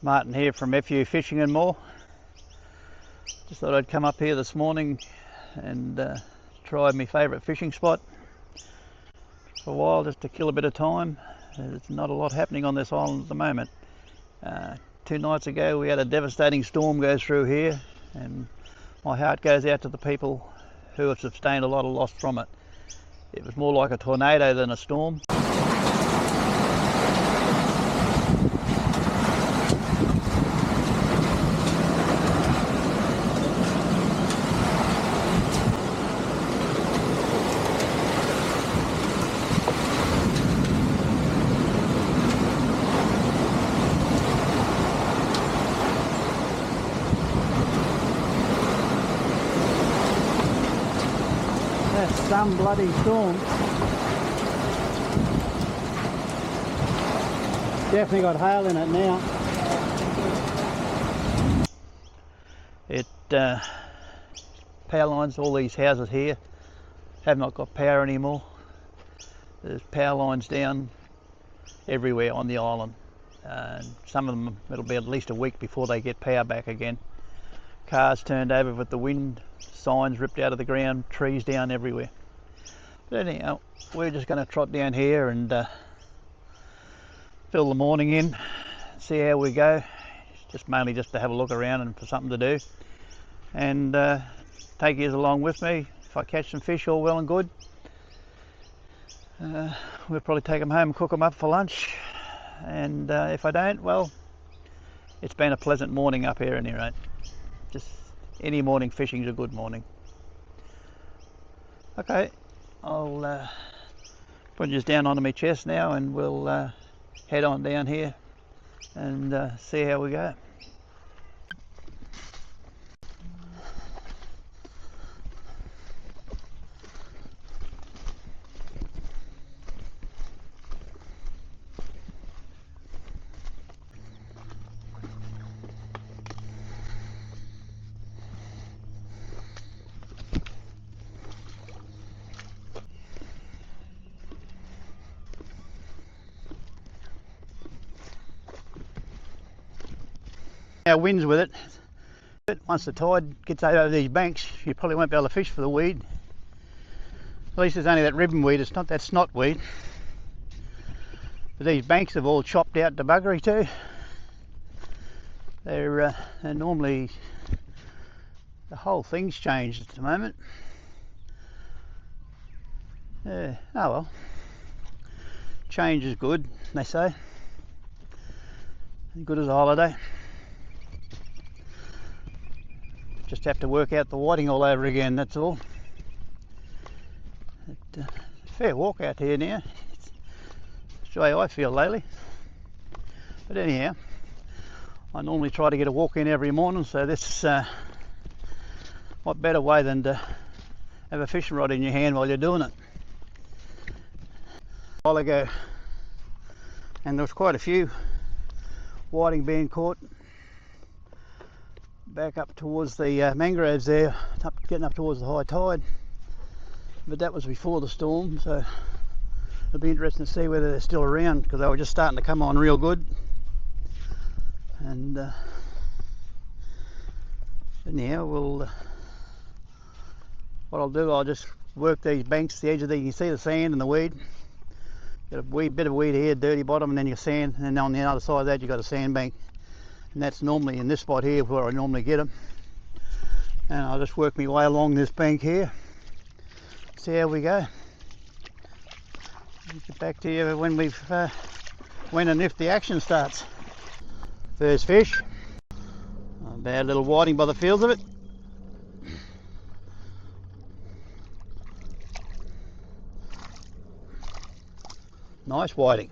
Martin here from FU Fishing and More. Just thought I'd come up here this morning and try my favourite fishing spot for a while, just to kill a bit of time. There's not a lot happening on this island at the moment. 2 nights ago we had a devastating storm go through here, and my heart goes out to the people who have sustained a lot of loss from it. It was more like a tornado than a storm. That's some bloody storm. Definitely got hail in it now. Power lines, all these houses here have not got power anymore. There's power lines down everywhere on the island. Some of them, it'll be at least a week before they get power back again. Cars turned over with the wind, signs ripped out of the ground, trees down everywhere. But anyhow, we're just going to trot down here and fill the morning in, see how we go. Just mainly just to have a look around and for something to do, and take you along with me. If I catch some fish, all well and good. We'll probably take them home and cook them up for lunch, and if I don't, well, it's been a pleasant morning up here anyway. Just any morning fishing's a good morning. Okay, I'll put this down onto my chest now, and we'll head on down here and see how we go. Our winds with it, but once the tide gets over these banks, you probably won't be able to fish for the weed. At least there's only that ribbon weed, it's not that snot weed. But these banks have all chopped out to buggery too. They're normally, the whole thing's changed at the moment. Oh well, change is good, they say. Good as a holiday. Just have to work out the whiting all over again, that's all. Fair walk out here now. It's the way I feel lately. But anyhow, I normally try to get a walk in every morning, so this what better way than to have a fishing rod in your hand while you're doing it. A while ago, and there was quite a few whiting being caught back up towards the mangroves there, getting up towards the high tide, but that was before the storm, so it'll be interesting to see whether they're still around, because they were just starting to come on real good. And anyhow, what I'll do, I'll just work these banks, the edge of these. You can see the sand and the weed. Got a wee bit of weed here, dirty bottom, and then your sand, and then on the other side of that you've got a sandbank. And that's normally in this spot here where I normally get them. And I'll just work my way along this bank here, see how we go. I'll get back to you when we've when and if the action starts. First fish, a bad little whiting by the feels of it. Nice whiting.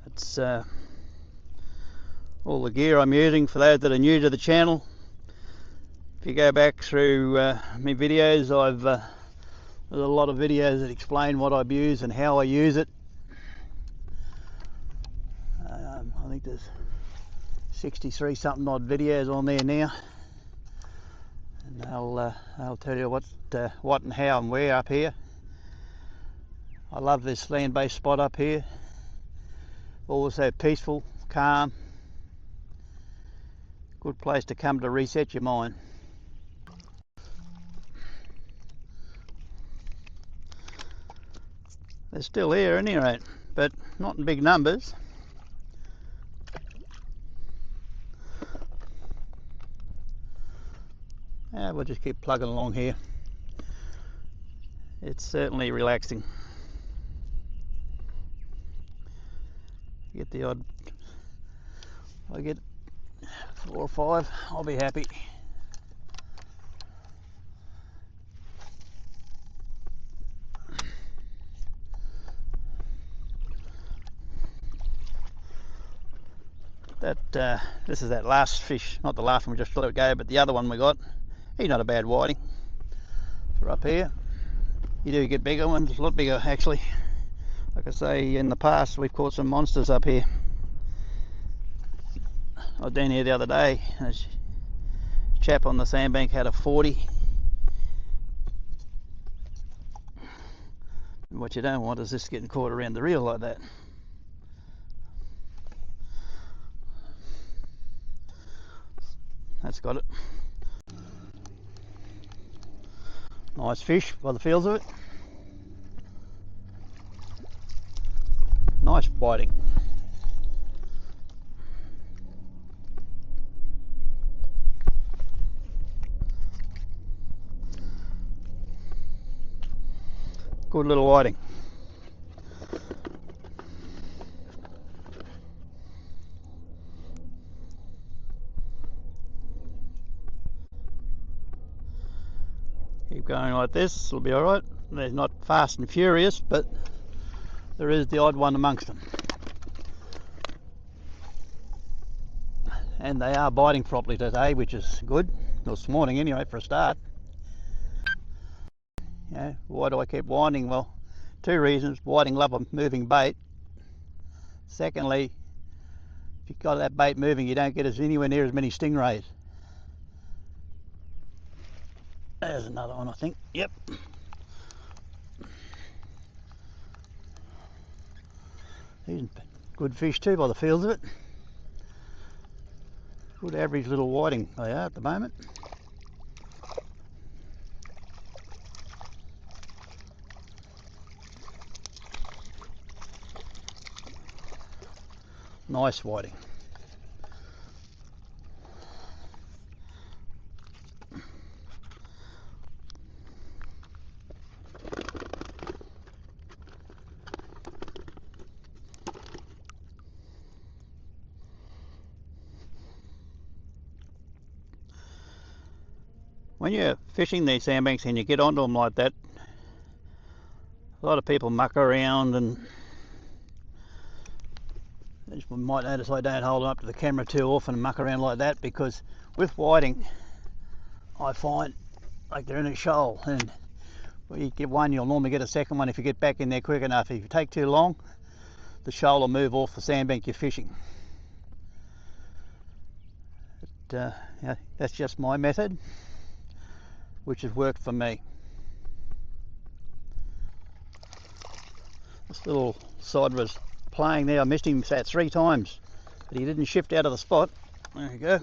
That's all the gear I'm using for those that are new to the channel. If you go back through my videos, there's a lot of videos that explain what I use and how I use it. I think there's 63 something odd videos on there now, and they'll tell you what and how and where up here. I love this land-based spot up here. Also peaceful, calm, good place to come to reset your mind. They're still here at any rate, but not in big numbers. We'll just keep plugging along here. It's certainly relaxing. Get the odd, if I get 4 or 5, I'll be happy. This is that last fish, not the last one we just let it go, but the other one we got. He's not a bad whiting for up here. You do get bigger ones, a lot bigger actually. Like I say, in the past we've caught some monsters up here. I was down here the other day, and a chap on the sandbank had a 40. And what you don't want is this getting caught around the reel like that. That's got it. Nice fish by the feels of it. Nice whiting. Good little whiting. Keep going like this, it'll be alright. They're not fast and furious, but there is the odd one amongst them. And they are biting properly today, which is good. Well, this morning anyway, for a start. Yeah, why do I keep winding? Well, 2 reasons. Whiting love a moving bait. Secondly, if you've got that bait moving, you don't get anywhere near as many stingrays. There's another one, I think. Yep. He's good fish too by the feels of it. Good average little whiting they are at the moment. Nice whiting. When you're fishing these sandbanks and you get onto them like that, a lot of people muck around, and you might notice I don't hold them up to the camera too often and muck around like that, because with whiting I find like they're in a shoal, and when you get one you'll normally get a second one if you get back in there quick enough. If you take too long, the shoal will move off the sandbank you're fishing. But, yeah, that's just my method, which has worked for me. This little sod was playing there. I missed him about 3 times, but he didn't shift out of the spot. There you go.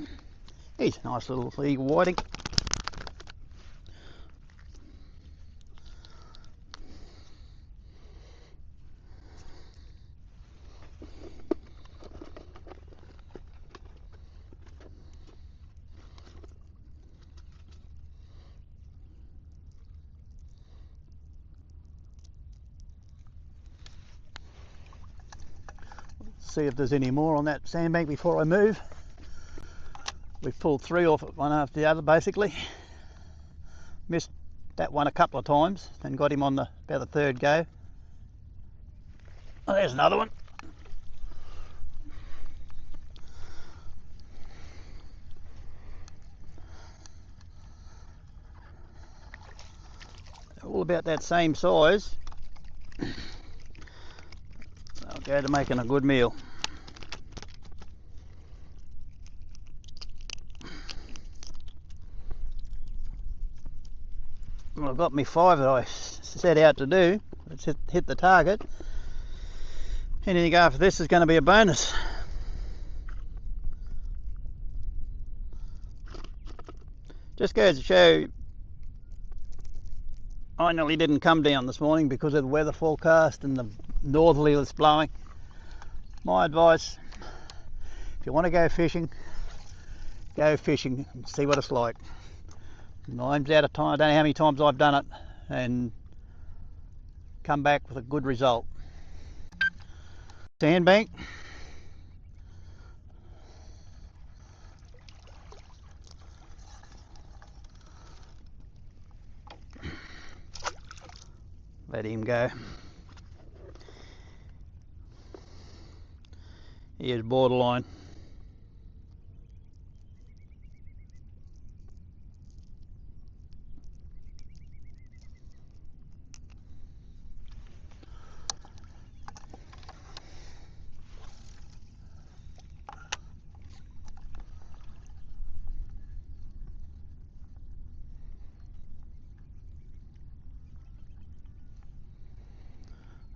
He's a nice little eagle whiting. See if there's any more on that sandbank before I move. We've pulled 3 off it, one after the other basically. Missed that one a couple of times and got him on about the 3rd go. Oh, there's another one. They're all about that same size. They'll go to making a good meal. I've got me 5 that I set out to do. It's hit the target. Anything after this is going to be a bonus. Just goes to show, I nearly didn't come down this morning because of the weather forecast and the northerly that's blowing. My advice, if you want to go fishing and see what it's like. 9 out of 10, I don't know how many times I've done it and come back with a good result. Sandbank. Let him go. Here's borderline.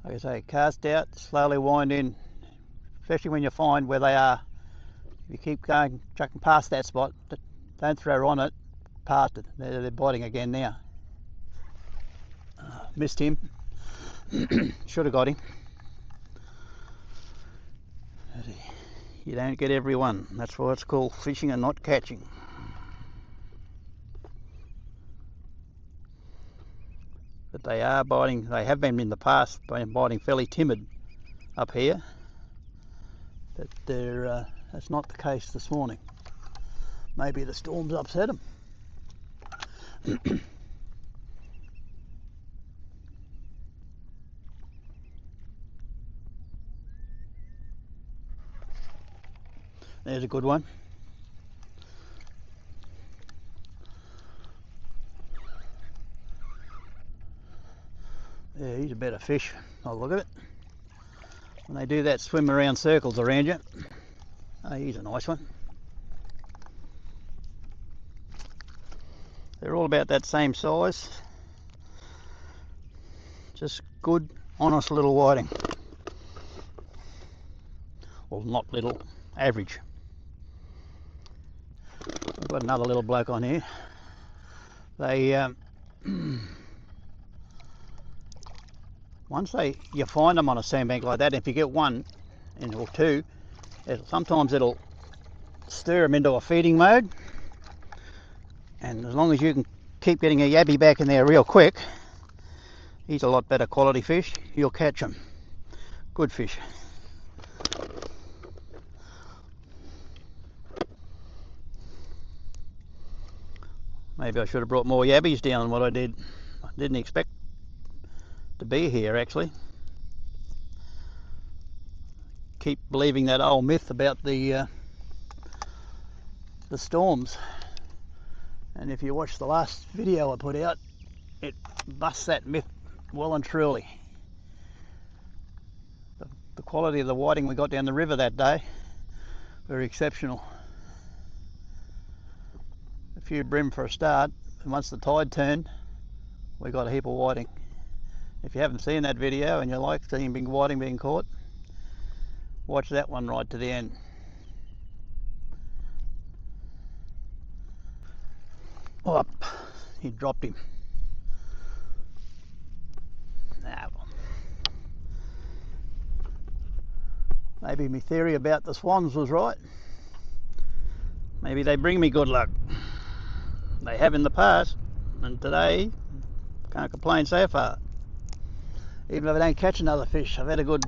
Like I say, cast out, slowly wind in, especially when you find where they are. If you keep going, chucking past that spot, don't throw on it, past it. They're biting again now. Missed him. Should have got him. You don't get every one. That's why it's called fishing and not catching. But they are biting, they have been in the past, biting fairly timid up here. But that's not the case this morning. Maybe the storm's upset them. There's a good one. Yeah, he's a better fish. I'll look at it. When they do that, swim around circles around you. Oh, he's a nice one. They're all about that same size. Just good, honest little whiting. Well, not little, average. I've got another little bloke on here. They once you find them on a sandbank like that, if you get one or two, sometimes it'll stir them into a feeding mode, and as long as you can keep getting a yabby back in there real quick, he's a lot better quality fish. You'll catch them. Good fish. Maybe I should have brought more yabbies down than what I did. I didn't expect to be here actually. Keep believing that old myth about the storms, and if you watch the last video I put out, it busts that myth well and truly. The quality of the whiting we got down the river that day, very exceptional. A few brim for a start, and once the tide turned, we got a heap of whiting. If you haven't seen that video and you like seeing big whiting being caught, watch that one right to the end. Oh, he dropped him. Nah, maybe my theory about the swans was right. Maybe they bring me good luck. They have in the past, and today, can't complain so far. Even if I don't catch another fish, I've had a good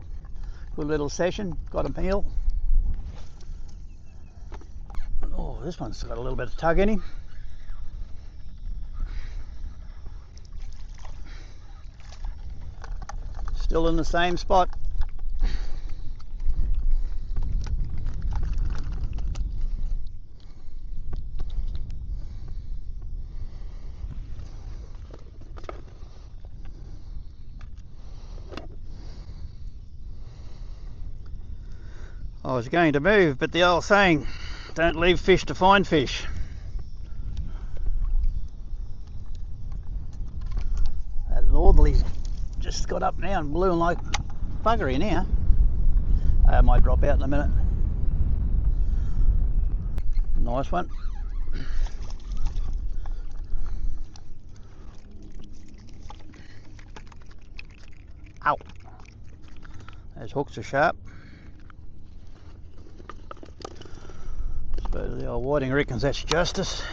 little session, got a meal. Oh, this one's got a little bit of tug in him. Still in the same spot. I was going to move, but the old saying, don't leave fish to find fish. just got up now and blooming like buggery now. I might drop out in a minute. Nice one. Ow. Those hooks are sharp. I suppose the old whiting reckons that's justice.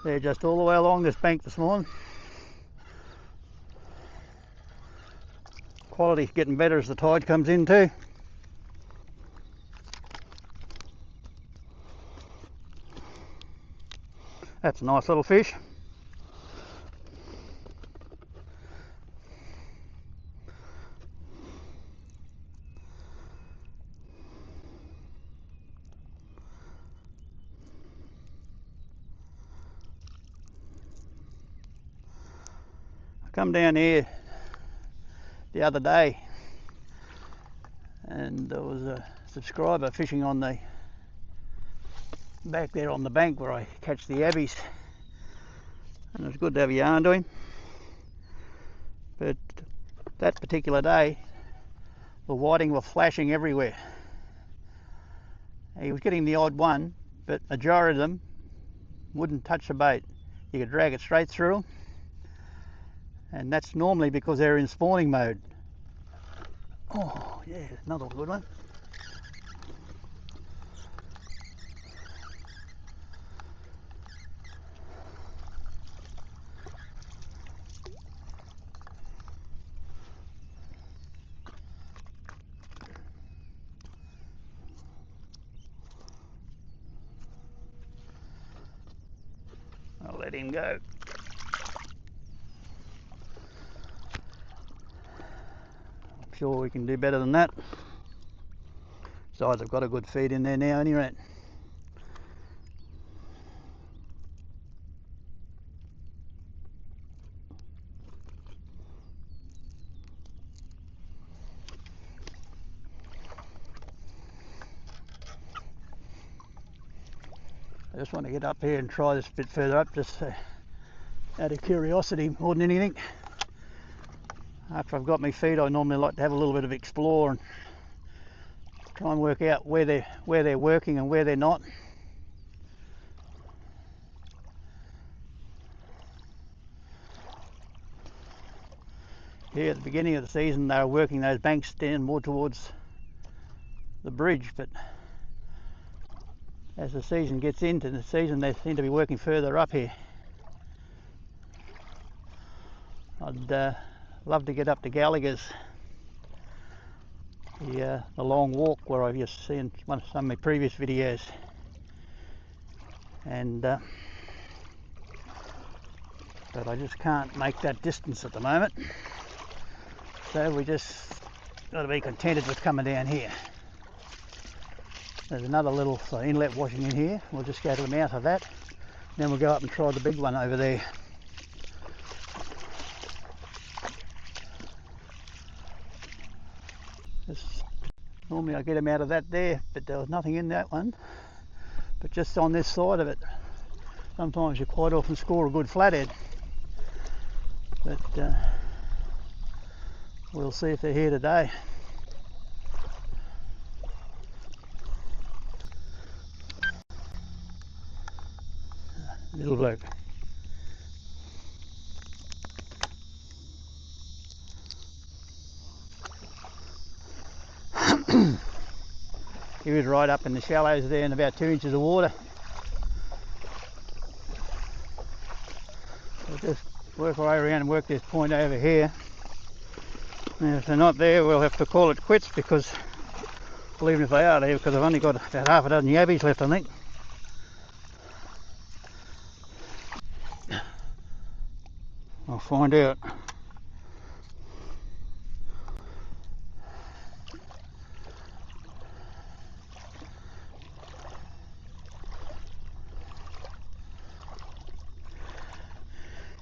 They're just all the way along this bank this morning. Quality's getting better as the tide comes in too. That's a nice little fish. I come down here the other day and there was a subscriber fishing on the back there on the bank where I catch the yabbies, and it was good to have a yarn to him. But that particular day the whiting were flashing everywhere. He was getting the odd one, but the majority of them wouldn't touch the bait. You could drag it straight through them, and that's normally because they're in spawning mode. Oh yeah, another good one. I'll let him go. I'm sure we can do better than that. Besides, I've got a good feed in there now anyway. I just want to get up here and try this a bit further up, just out of curiosity more than anything. After I've got my feed, I normally like to have a little bit of explore and try and work out where they're working and where they're not. Here at the beginning of the season they were working those banks down more towards the bridge, but as the season gets into the season they seem to be working further up here. I'd love to get up to Gallagher's, the long walk where I've just seen some of my previous videos, and but I just can't make that distance at the moment, so we just got to be contented with coming down here. There's another little inlet washing in here. We'll just go to the mouth of that, then we'll go up and try the big one over there. Normally I get them out of that there, but there was nothing in that one. But just on this side of it, sometimes you quite often score a good flathead. But we'll see if they're here today. Little bloke. He was right up in the shallows there in about 2 inches of water. We'll just work our way around and work this point over here. And if they're not there, we'll have to call it quits, because, well, even if they are there, because I've only got about half a dozen yabbies left, I think. I'll find out.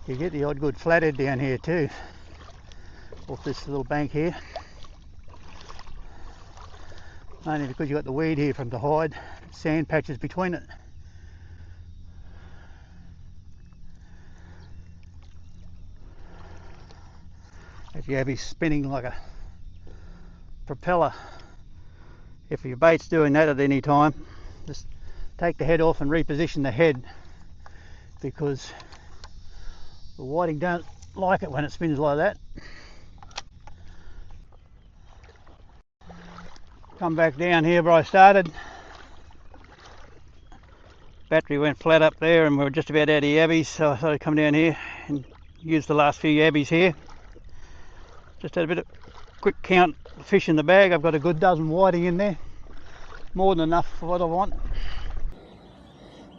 You get the odd good flathead down here too, off this little bank here. Only because you've got the weed here from the hide, sand patches between it. That yabby's spinning like a propeller. If your bait's doing that at any time, just take the head off and reposition the head, because the whiting don't like it when it spins like that. Come back down here where I started. Battery went flat up there and we were just about out of yabbies, so I thought I'd come down here and use the last few yabbies here. Just had a bit of quick count of fish in the bag. I've got a good dozen whiting in there, more than enough for what I want.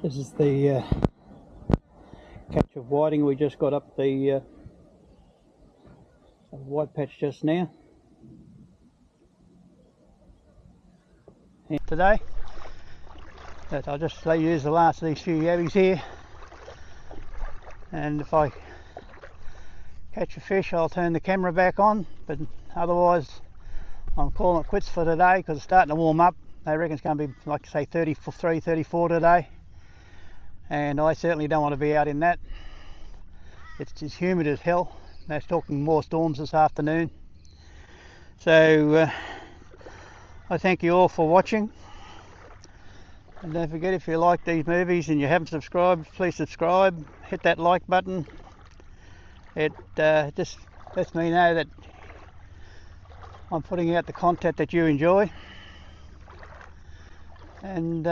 This is the catch of whiting. We just got up the white patch just now. And today, but I'll just use the last of these few yabbies here, and if I catch a fish I'll turn the camera back on, but otherwise I'm calling it quits for today, because it's starting to warm up. They reckon it's going to be, like say, 33, 34 today, and I certainly don't want to be out in that. It's just humid as hell. They're talking more storms this afternoon. So I thank you all for watching, and don't forget, if you like these movies and you haven't subscribed, please subscribe, hit that like button. It just lets me know that I'm putting out the content that you enjoy, and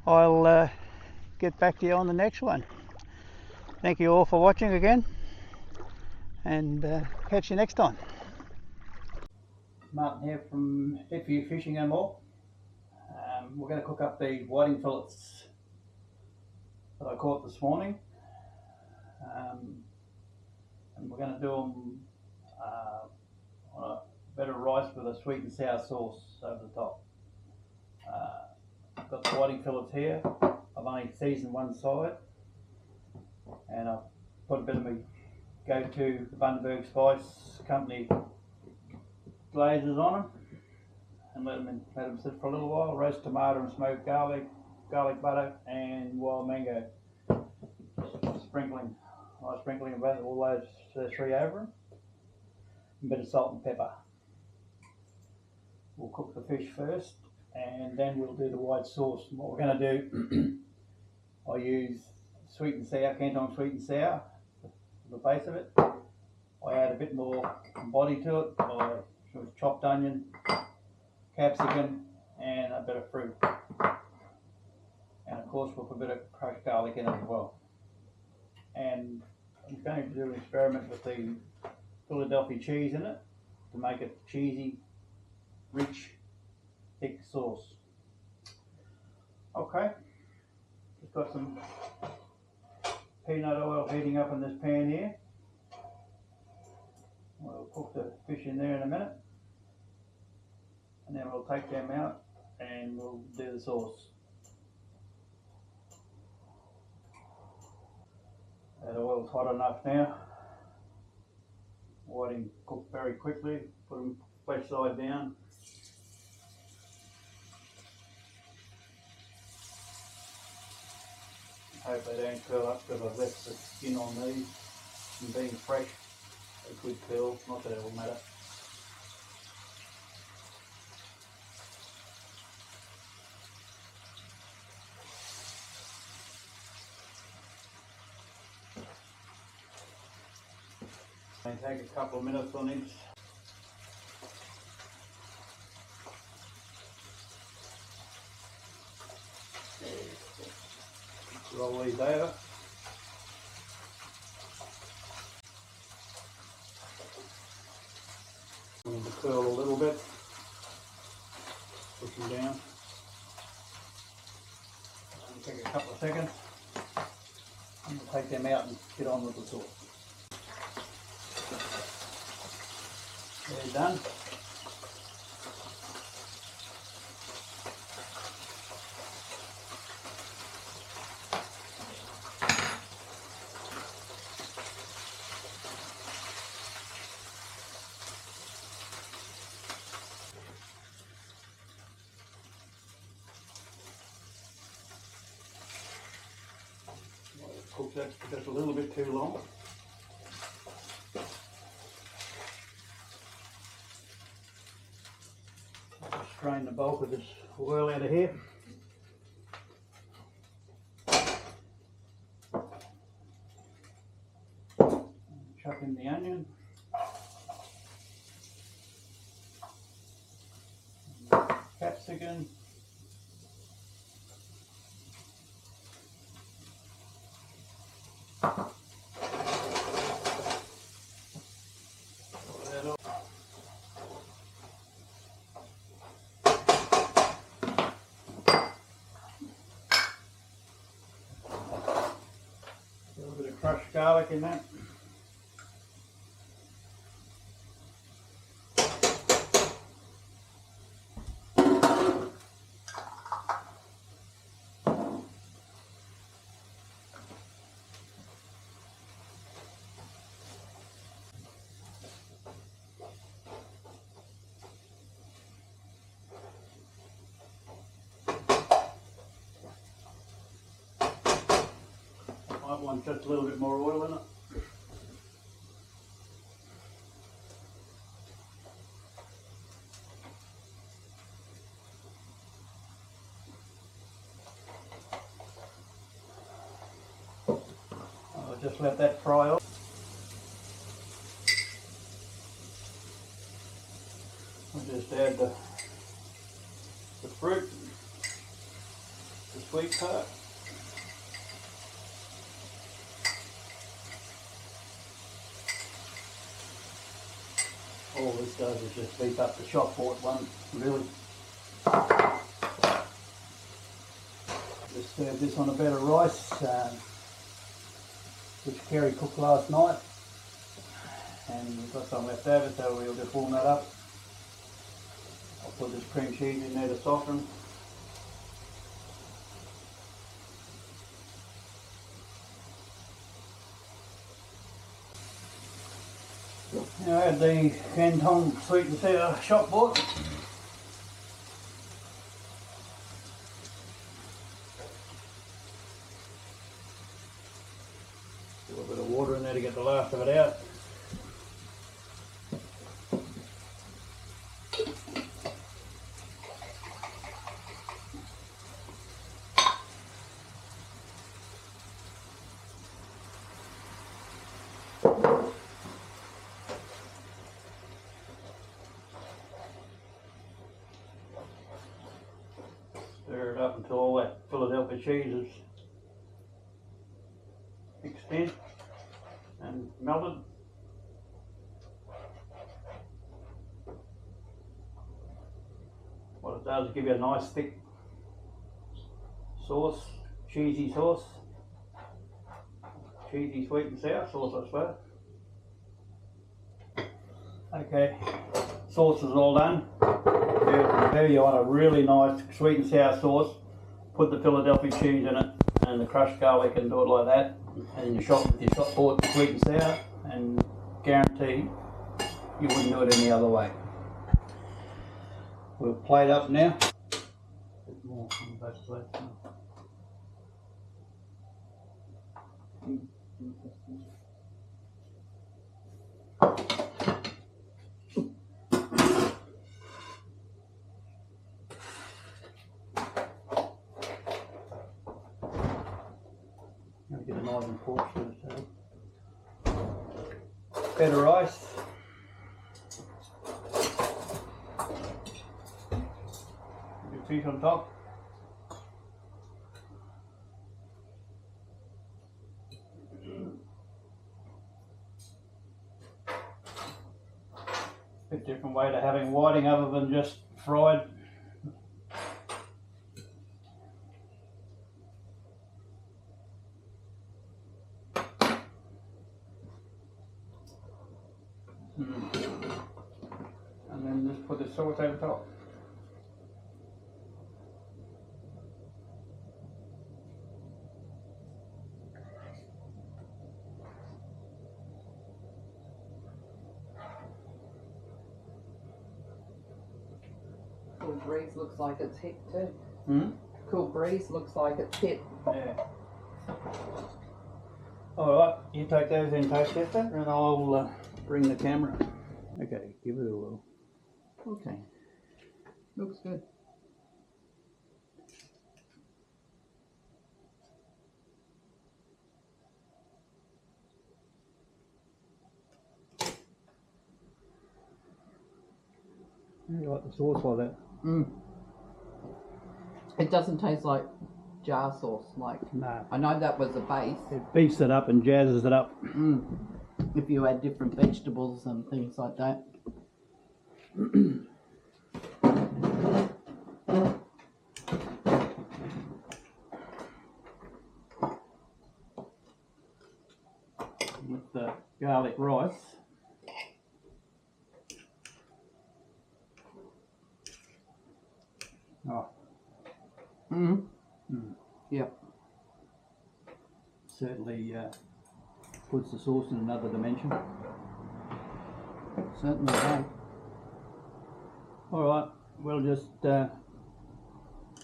I'll get back to you on the next one. Thank you all for watching again, and catch you next time. Martin here from Fit For You Fishing and More. We're going to cook up the whiting fillets that I caught this morning, and we're going to do them on a bed of rice with a sweet and sour sauce over the top. I've got the whiting fillets here. I've only seasoned one side, and I've put a bit of my go-to Bundaberg Spice Company glazes on them, and let them sit for a little while. Roast tomato and smoked garlic butter, and wild mango. Sprinkling about all those three over them. A bit of salt and pepper. We'll cook the fish first, and then we'll do the white sauce. And what we're going to do, I use sweet and sour, Canton sweet and sour for the base of it. I add a bit more body to it. I use chopped onion, capsicum, and a bit of fruit. And of course we'll put a bit of crushed garlic in it as well. And I'm going to do an experiment with the Philadelphia cheese in it to make it cheesy, rich, thick sauce. Okay, just got some peanut oil heating up in this pan here. We'll cook the fish in there in a minute, and then we'll take them out and we'll do the sauce. That oil's hot enough now. Whiting cooked very quickly. Put them flesh side down. Hope they don't curl up, because I've left the skin on these, and being fresh they could curl, not that it will matter. And take a couple of minutes on each. roll these over. I need to curl a little bit, push them down. And take a couple of seconds, and we'll take them out and get on with the sauce. They're done. Cook that just a little bit too long. I'll strain the bulk of this oil out of here. Chuck in the onion. Capsicum. A little bit of crushed garlic in that. Might want just a little bit more oil in it. I'll just let that fry off. I'll just add the fruit, the sweet part. All this does is just beef up the shop port one, really. Just serve this on a bed of rice, which Kerry cooked last night. And we've got some left over, so we'll just warm that up. I'll put this cream cheese in there to soften. Now add the Canton sweet and sour shop bought. A little bit of water in there to get the last of it out. Stir it up until all that Philadelphia cheese is mixed in and melted. What it does is give you a nice thick sauce, cheesy sauce, cheesy sweet and sour sauce, I suppose. Okay, sauce is all done. There you want a really nice sweet and sour sauce. Put the Philadelphia cheese in it and the crushed garlic and do it like that. And you shop with your shop bought sweet and sour, and guarantee you wouldn't do it any other way. We'll plate up now. A bit more on the back plate. Get a knife and fork for this. Bed of rice. Your fish on top. different way to having whiting other than just fried. And then just put the sauce over top. Cool breeze looks like it's hit too. Cool breeze looks like it's hit. Yeah. Alright, you take those in, taste tester, and I'll bring the camera. Okay, give it a whirl. Okay. Looks good. You like the sauce like that? It doesn't taste like jar sauce, like. No. I know that was the base. It beefs it up and jazzes it up. If you add different vegetables and things like that. With the garlic rice. Oh. Yep. Certainly puts the sauce in another dimension. Certainly does. Alright, we'll just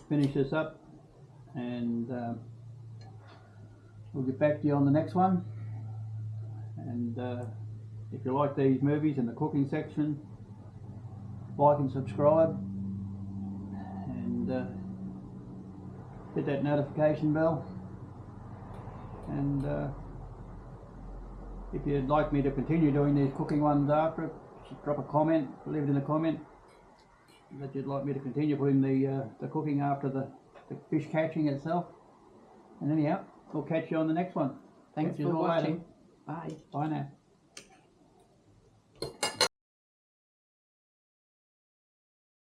finish this up and we'll get back to you on the next one. And if you like these movies in the cooking section, like and subscribe and hit that notification bell. And if you'd like me to continue doing these cooking ones after, just drop a comment, leave it in the comment that you'd like me to continue putting the cooking after the fish catching itself. And anyhow, we'll catch you on the next one. Thanks for watching. Bye. Bye now.